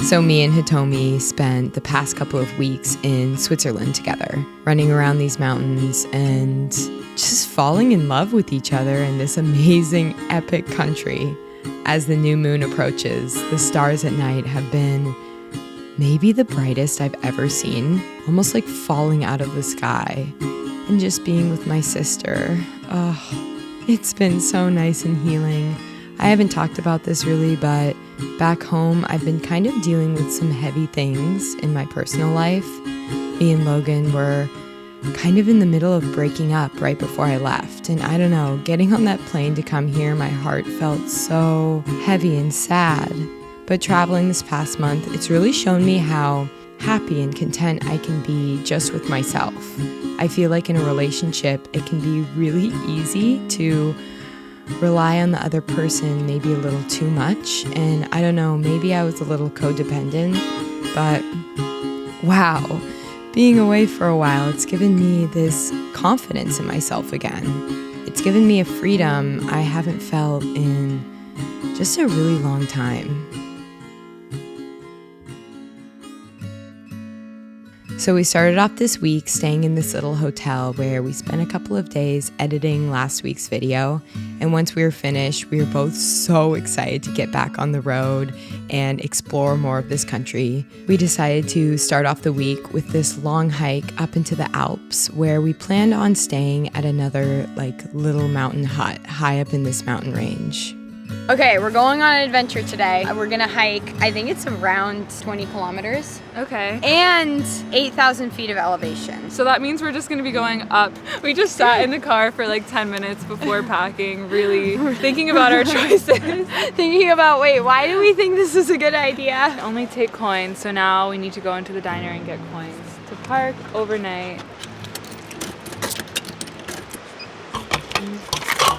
So me and Hitomi spent the past couple of weeks in Switzerland together, running around these mountains and just falling in love with each other in this amazing, epic country. As the new moon approaches, the stars at night have been maybe the brightest I've ever seen, almost like falling out of the sky. And just being with my sister, it's been so nice and healing. I haven't talked about this really, but back home, I've been kind of dealing with some heavy things in my personal life. Me and Logan were kind of in the middle of breaking up right before I left. And I don't know, getting on that plane to come here, my heart felt so heavy and sad. But traveling this past month, it's really shown me how happy and content I can be just with myself. I feel like in a relationship, it can be really easy to rely on the other person maybe a little too much. And I don't know, maybe I was a little codependent, but wow, being away for a while, it's given me this confidence in myself again. It's given me a freedom I haven't felt in just a really long time. So we started off this week staying in this little hotel where we spent a couple of days editing last week's video. And once we were finished, we were both so excited to get back on the road and explore more of this country. We decided to start off the week with this long hike up into the Alps where we planned on staying at another little mountain hut high up in this mountain range. Okay, we're going on an adventure today. We're gonna hike, I think it's around 20 kilometers. Okay. And 8,000 feet of elevation. So that means we're just gonna be going up. We just sat in the car for 10 minutes before packing, really thinking about our choices. Thinking about, why do we think this is a good idea? Only take coins, so now we need to go into the diner and get coins to park overnight.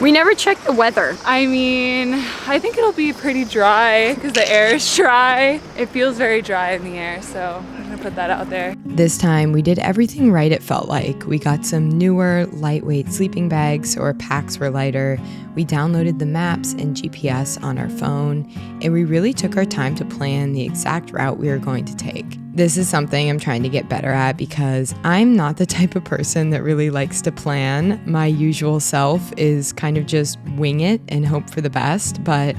We never checked the weather. I mean, I think it'll be pretty dry because the air is dry. It feels very dry in the air, so I'm gonna put that out there. This time we did everything right, it felt like. We got some newer, lightweight sleeping bags so our packs were lighter. We downloaded the maps and GPS on our phone, and we really took our time to plan the exact route we were going to take. This is something I'm trying to get better at because I'm not the type of person that really likes to plan. My usual self is kind of just wing it and hope for the best, but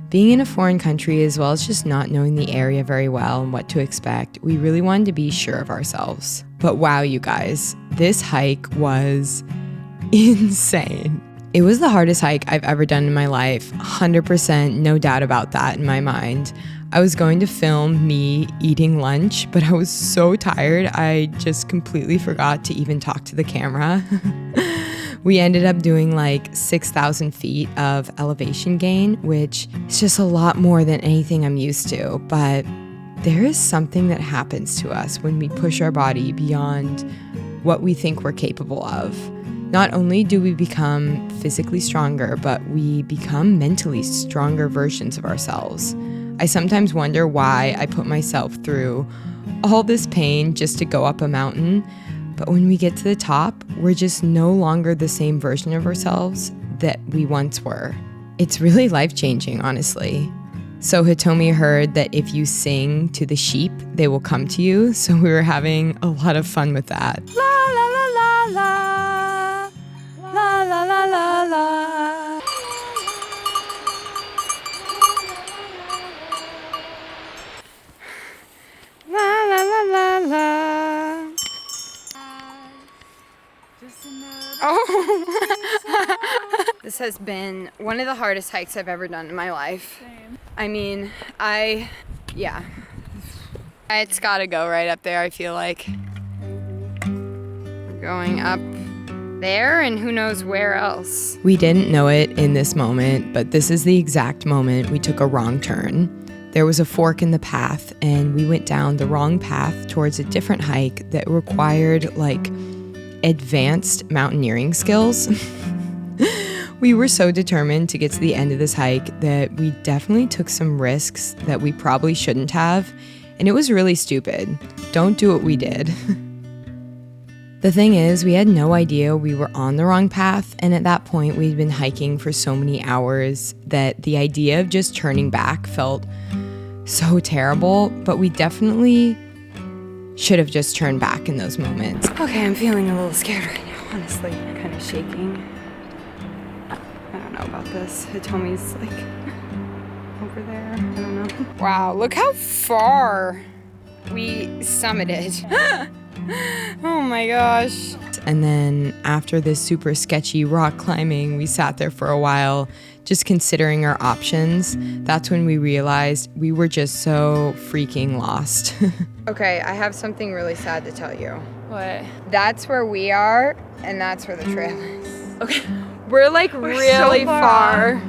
being in a foreign country as well as just not knowing the area very well and what to expect, we really wanted to be sure of ourselves. But wow, you guys, this hike was insane. It was the hardest hike I've ever done in my life, 100%, no doubt about that in my mind. I was going to film me eating lunch, but I was so tired, I just completely forgot to even talk to the camera. We ended up doing 6,000 feet of elevation gain, which is just a lot more than anything I'm used to. But there is something that happens to us when we push our body beyond what we think we're capable of. Not only do we become physically stronger, but we become mentally stronger versions of ourselves. I sometimes wonder why I put myself through all this pain just to go up a mountain. But when we get to the top, we're just no longer the same version of ourselves that we once were. It's really life-changing, honestly. So Hitomi heard that if you sing to the sheep, they will come to you. So we were having a lot of fun with that. La la la la la, la la la la la. La la la la la. Oh. This has been one of the hardest hikes I've ever done in my life. Same. I mean, it's gotta go right up there, I feel like. We're going up there and who knows where else. We didn't know it in this moment, but this is the exact moment we took a wrong turn. There was a fork in the path, and we went down the wrong path towards a different hike that required advanced mountaineering skills. We were so determined to get to the end of this hike that we definitely took some risks that we probably shouldn't have, and it was really stupid. Don't do what we did. The thing is, we had no idea we were on the wrong path, and at that point we'd been hiking for so many hours that the idea of just turning back felt so terrible, but we definitely should have just turned back in those moments. Okay, I'm feeling a little scared right now, honestly. I'm kind of shaking. I don't know about this. Hitomi's like over there. I don't know. Wow, look how far we summited. Oh my gosh. And then after this super sketchy rock climbing, we sat there for a while just considering our options. That's when we realized we were just so freaking lost. Okay, I have something really sad to tell you. What? That's where we are, and that's where the trail is. Okay. We're like really so far.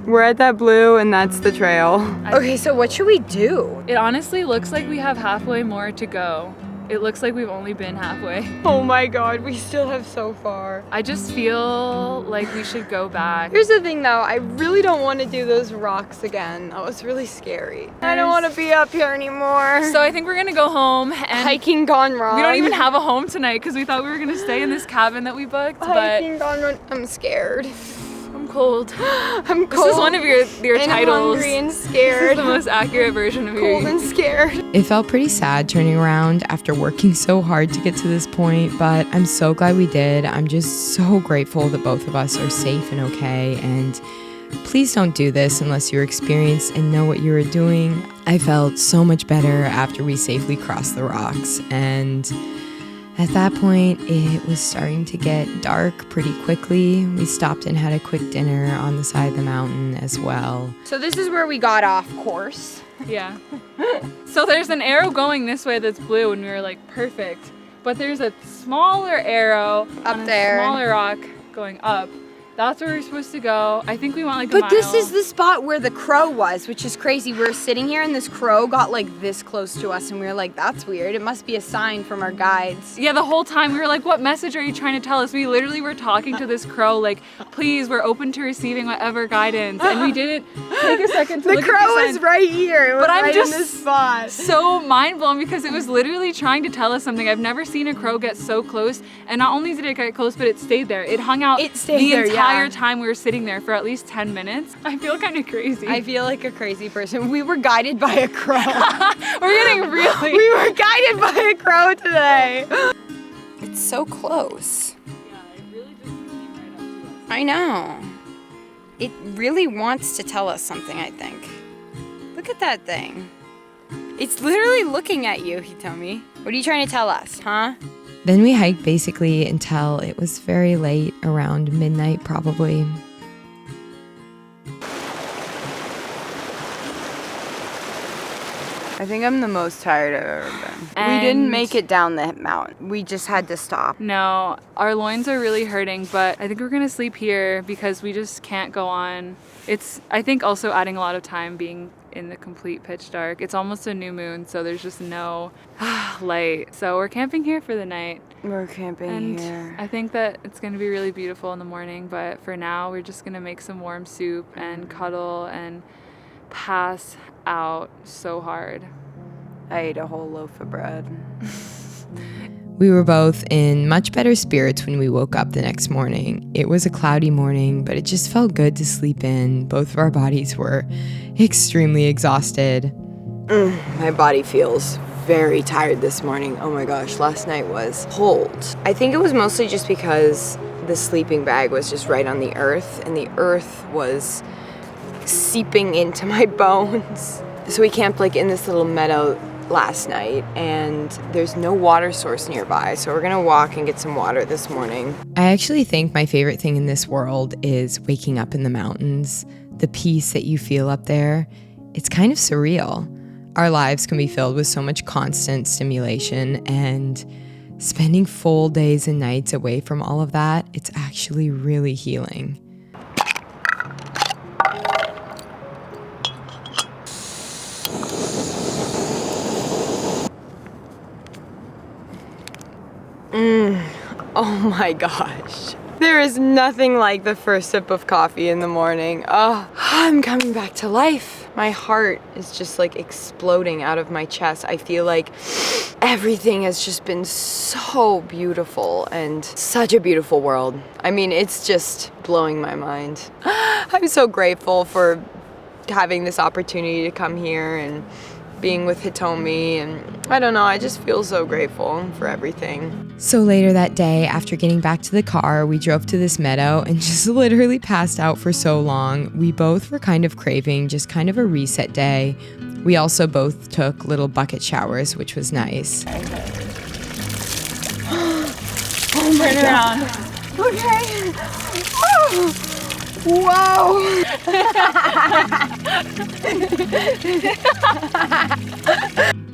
We're at that blue, and that's the trail. Okay, so what should we do? It honestly looks like we have halfway more to go. It looks like we've only been halfway. Oh my god, we still have so far. I just feel like we should go back. Here's the thing though, I really don't want to do those rocks again. That was really scary. I don't want to be up here anymore. So I think we're gonna go home and Hiking gone wrong. we don't even have a home tonight because we thought we were gonna stay in this cabin that we booked, but Hiking gone wrong. I'm scared. I'm cold. I'm cold. This is one of your and titles. I'm hungry and This is scared. the most accurate version of Cold your. and scared. It felt pretty sad turning around after working so hard to get to this point, but I'm so glad we did. I'm just so grateful that both of us are safe and okay, and please don't do this unless you're experienced and know what you were doing. I felt so much better after we safely crossed the rocks, and at that point, it was starting to get dark pretty quickly. We stopped and had a quick dinner on the side of the mountain as well. So this is where we got off course. Yeah. So there's an arrow going this way that's blue, and we were like, perfect. But there's a smaller arrow Up on there. a smaller rock going up. That's where we're supposed to go. I think we went like a But mile. this is the spot where the crow was, which is crazy. We were sitting here and this crow got like this close to us and we were like, that's weird. It must be a sign from our guides. Yeah, the whole time we were like, what message are you trying to tell us? We literally were talking to this crow like, please, we're open to receiving whatever guidance. And we didn't take a second to The look crow at the is sign. right here. It was But I'm right just in this spot. so mind blown because it was literally trying to tell us something. I've never seen a crow get so close. And not only did it get close, but it stayed there. It hung out It stayed the there, entire yeah. time we were sitting there for at least 10 minutes. I feel kind of crazy. I feel like a crazy person. We were guided by a crow. We're getting really... We were guided by a crow today. It's so close. Yeah, it really just came right up to us. I know. It really wants to tell us something, I think. Look at that thing. It's literally looking at you, Hitomi. What are you trying to tell us, huh? Then we hiked basically until it was very late, around midnight probably. I think I'm the most tired I've ever been. We And- didn't make it down the mountain. We just had to stop. No, our loins are really hurting, but I think we're gonna sleep here because we just can't go on. It's, I think, also adding a lot of time being in the complete pitch dark. It's almost a new moon, so there's just no light. So we're camping here for the night. We're camping And here. I think that it's gonna be really beautiful in the morning, but for now, we're just gonna make some warm soup and cuddle and pass out so hard. I ate a whole loaf of bread. We were both in much better spirits when we woke up the next morning. It was a cloudy morning, but it just felt good to sleep in. Both of our bodies were extremely exhausted. My body feels very tired this morning. Oh my gosh, last night was cold. I think it was mostly just because the sleeping bag was just right on the earth, and the earth was seeping into my bones. So we camped like in this little meadow last night, and there's no water source nearby, so we're gonna walk and get some water this morning. I actually think my favorite thing in this world is waking up in the mountains. The peace that you feel up there, it's kind of surreal. Our lives can be filled with so much constant stimulation, and spending full days and nights away from all of that, it's actually really healing. Oh my gosh. There is nothing like the first sip of coffee in the morning. Oh, I'm coming back to life. My heart is just like exploding out of my chest. I feel like everything has just been so beautiful and such a beautiful world. I mean, it's just blowing my mind. I'm so grateful for having this opportunity to come here and being with Hitomi, and I don't know, I just feel so grateful for everything. So later that day, after getting back to the car, we drove to this meadow and just literally passed out for so long. We both were kind of craving just kind of a reset day. We also both took little bucket showers, which was nice. Oh my God. Okay. Oh. Whoa.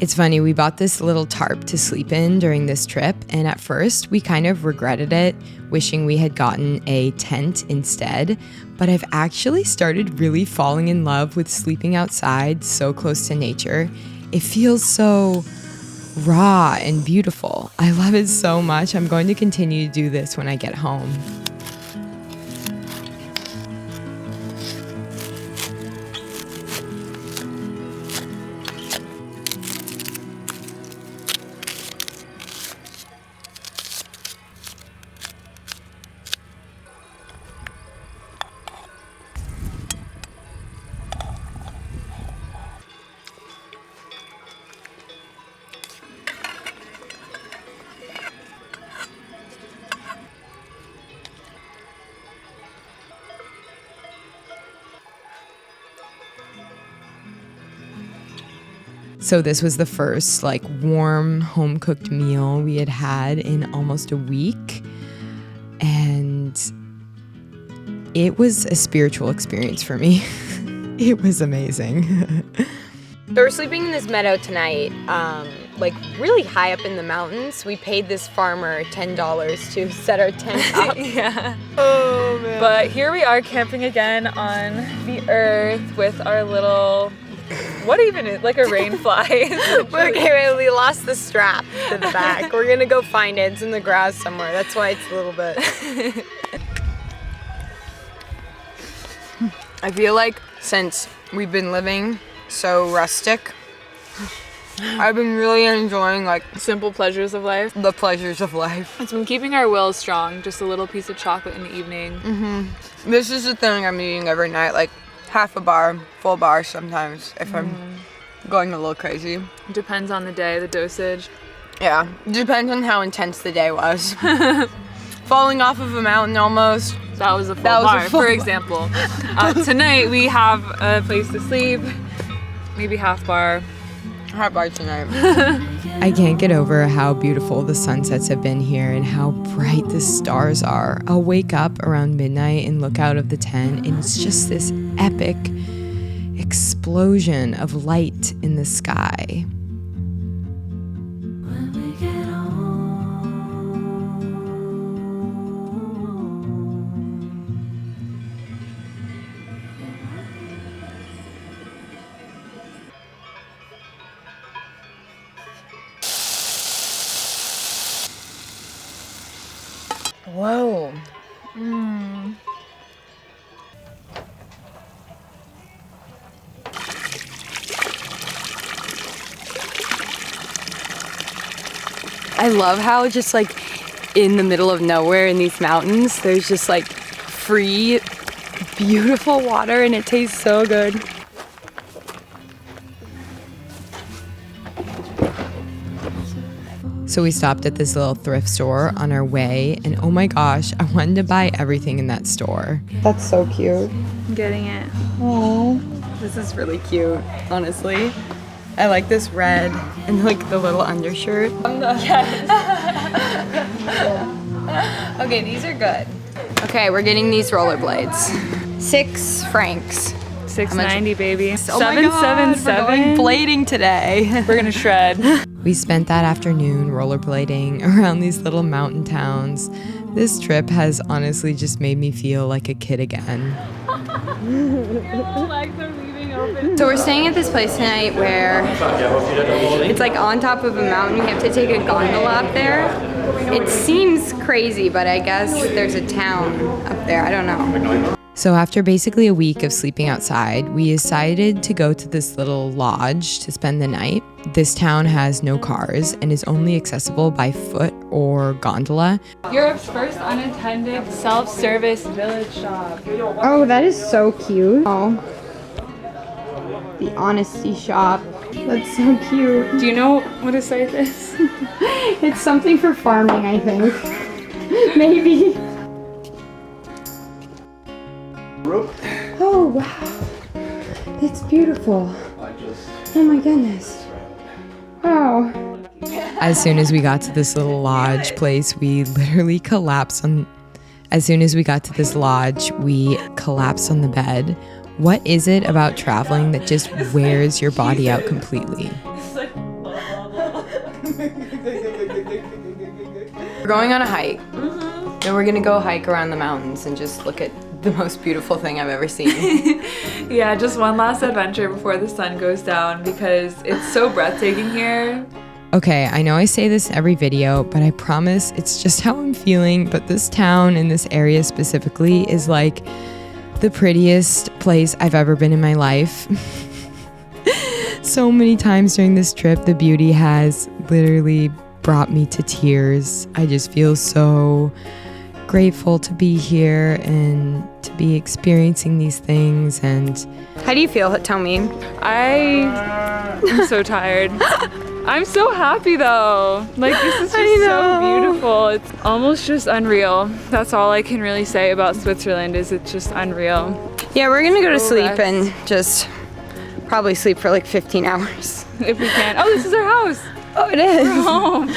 It's funny, we bought this little tarp to sleep in during this trip, and at first we kind of regretted it, wishing we had gotten a tent instead. But I've actually started really falling in love with sleeping outside so close to nature. It feels so raw and beautiful. I love it so much. I'm going to continue to do this when I get home. So this was the first warm home-cooked meal we had had in almost a week. And it was a spiritual experience for me. It was amazing. So we're sleeping in this meadow tonight, really high up in the mountains. We paid this farmer $10 to set our tent up. Yeah. Oh, man. But here we are camping again on the earth with our little, what even is, like a rain fly. Okay, we lost the strap to the back. We're gonna go find it. It's in the grass somewhere. That's why it's a little bit. I feel like since we've been living so rustic, I've been really enjoying Simple pleasures of life. the pleasures of life. It's been keeping our wills strong. Just a little piece of chocolate in the evening. This is the thing I'm eating every night, half a bar, full bar sometimes if I'm going a little crazy. Depends on the day, the dosage. Yeah, depends on how intense the day was. Falling off of a mountain almost. That was a full That was a bar, full for bar. example. Tonight we have a place to sleep, maybe half bar. Hot bar tonight. I can't get over how beautiful the sunsets have been here and how bright the stars are. I'll wake up around midnight and look out of the tent, and it's just this epic explosion of light in the sky. Whoa. I love how just in the middle of nowhere in these mountains, there's just free, beautiful water, and it tastes so good. So we stopped at this little thrift store on our way, and oh my gosh, I wanted to buy everything in that store. That's so cute. I'm getting it. Oh, this is really cute, honestly. I like this red and the little undershirt. Okay, these are good. Okay, we're getting these rollerblades. 6 francs. $6.90, baby. Oh my God, we're going blading today. We're gonna shred. We spent that afternoon rollerblading around these little mountain towns. This trip has honestly just made me feel like a kid again. Legs are leaving open. So we're staying at this place tonight where it's on top of a mountain. We have to take a gondola up there. It seems crazy, but I guess there's a town up there. I don't know. So after basically a week of sleeping outside, we decided to go to this little lodge to spend the night. This town has no cars and is only accessible by foot or gondola. Europe's first unattended self-service village shop. Oh, that is so cute. Oh. The Honesty Shop. That's so cute. Do you know what a scythe is? It's something for farming, I think. Maybe. Oh, wow. It's beautiful. Oh my goodness. Wow. As soon as we got to this little lodge place, we literally collapsed on. As soon as we got to this lodge, we collapsed on the bed. What is it about traveling that just wears your body out completely? We're going on a hike. And we're gonna go hike around the mountains and just look at the most beautiful thing I've ever seen. Yeah, just one last adventure before the sun goes down because it's so breathtaking here. Okay, I know I say this in every video, but I promise it's just how I'm feeling. But this town and this area specifically is like the prettiest place I've ever been in my life. So many times during this trip, the beauty has literally brought me to tears. I just feel so grateful to be here and to be experiencing these things. And How do you feel? Tell me. I'm so tired. I'm so happy though. Like this is just so beautiful. It's almost just unreal. That's all I can really say about Switzerland is it's just unreal. Yeah, we're gonna go to sleep rest. and just probably sleep for like 15 hours. If we can. Oh, this is our house. Oh, it is. We're home.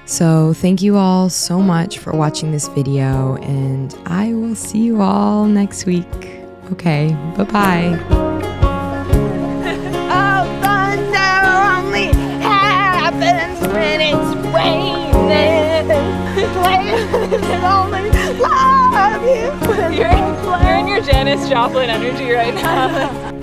so thank you all so much for watching this video, and I will see you all next week. Okay, bye-bye. Oh, thunder only happens when it's raining. Players only love you when You're in your Janis Joplin energy right now.